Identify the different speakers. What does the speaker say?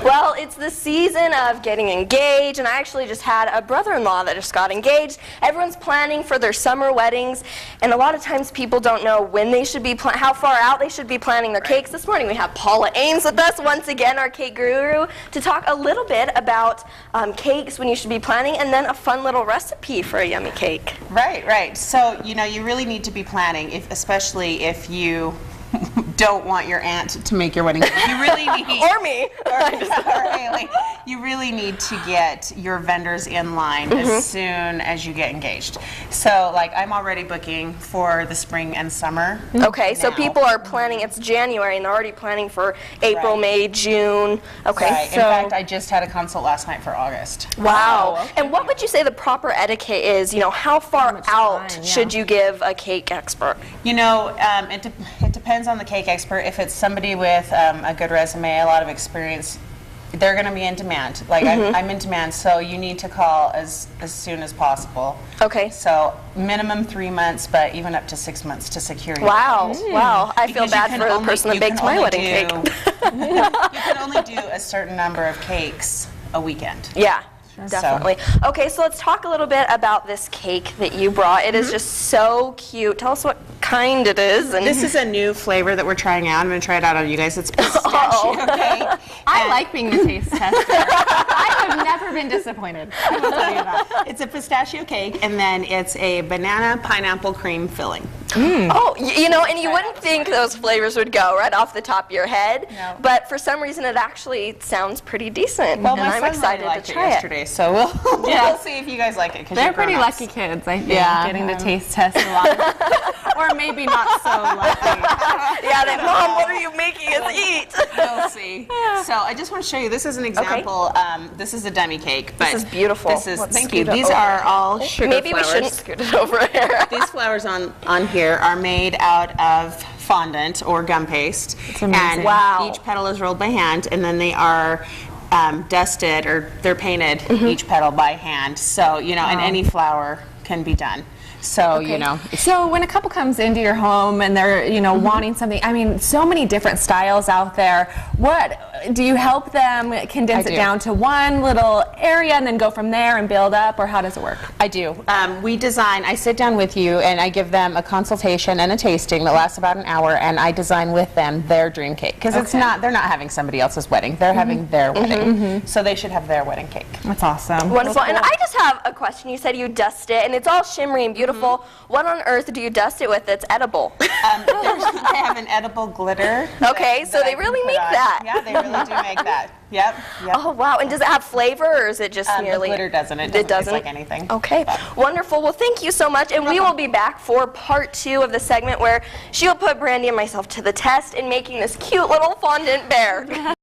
Speaker 1: Well, it's the season of getting engaged, and I actually just had a brother-in-law that just got engaged. Everyone's planning for their summer weddings, and a lot of times people don't know when they should be how far out they should be planning their cakes. This morning we have Paula Ames with us, once again, our cake guru, to talk a little bit about cakes when you should be planning, and then a fun little recipe for a yummy cake.
Speaker 2: Right. So, you know, you really need to be planning, especially if you don't want your aunt to make your wedding cake. You really need,
Speaker 1: or me,
Speaker 2: or Haley. You really need to get your vendors in line as soon as you get engaged. So, like, I'm already booking for the spring and summer.
Speaker 1: Okay, so people are planning. It's January, and they're already planning for April, May, June. Okay,
Speaker 2: right.
Speaker 1: So
Speaker 2: in fact, I just had a consult last night for August.
Speaker 1: Wow. Okay. And what would you say the proper etiquette is? You know, how far out should you give a cake expert?
Speaker 2: You know, it depends on the cake expert. If it's somebody with a good resume, a lot of experience, they're going to be in demand. Like I'm in demand, so you need to call as soon as possible.
Speaker 1: Okay.
Speaker 2: So minimum 3 months, but even up to 6 months to secure your
Speaker 1: Wow. Wow. I feel bad for the person that baked my wedding cake.
Speaker 2: You can only do a certain number of cakes a weekend.
Speaker 1: Yeah. Definitely. So. Okay, so let's talk a little bit about this cake that you brought. It is just so cute. Tell us what kind it is. And
Speaker 2: this is a new flavor that we're trying out. I'm going to try it out on you guys. It's pistachio cake.
Speaker 3: I like being the taste tester. I have never been disappointed. I will tell you that.
Speaker 2: It's a pistachio cake, and then it's a banana pineapple cream filling.
Speaker 1: Oh, you know, and you wouldn't think those flavors would go right off the top of your head, but for some reason it actually sounds pretty decent.
Speaker 2: Well,
Speaker 1: and
Speaker 2: my
Speaker 1: I'm
Speaker 2: son
Speaker 1: excited
Speaker 2: really liked
Speaker 1: to
Speaker 2: it
Speaker 1: try
Speaker 2: yesterday, so we'll see if you guys like it.
Speaker 3: They're pretty lucky kids, I think, getting to taste test a lot. Or maybe not so lucky.
Speaker 1: Yeah, they, Mom, what are you making us eat?
Speaker 2: We'll see. So I just want to show you, this is an example. This is a dummy cake. But
Speaker 1: this is beautiful.
Speaker 2: This is, thank you. These are all sugar
Speaker 1: Maybe
Speaker 2: flowers.
Speaker 1: we shouldn't scoot it over here.
Speaker 2: These flowers on here are made out of fondant or gum paste.
Speaker 3: It's amazing.
Speaker 2: And each petal is rolled by hand, and then they are dusted, or they're painted each petal by hand. So, you know, and any flower can be done. So, you know.
Speaker 3: So when a couple comes into your home and they're, you know, wanting something, I mean, so many different styles out there. What, do you help them condense it down to one little area and then go from there and build up, or how does it work?
Speaker 2: I do. We design, I sit down with you and I give them a consultation and a tasting that lasts about an hour, and I design with them their dream cake. Because it's not, they're not having somebody else's wedding, they're having their wedding. So they should have their wedding cake.
Speaker 3: That's awesome.
Speaker 1: Wonderful. And I just have a question. You said you dust it, and it's all shimmery and beautiful. What on earth do you dust it with that's edible?
Speaker 2: They have an edible glitter.
Speaker 1: Okay, so they really make that.
Speaker 2: Yeah, they really do make that. Yep.
Speaker 1: Oh, wow. And does it have flavor, or is it just merely?
Speaker 2: The glitter doesn't. It doesn't taste like anything.
Speaker 1: Okay. Wonderful. Well, thank you so much. And we will be back for part 2 of the segment where she will put Brandi and myself to the test in making this cute little fondant bear.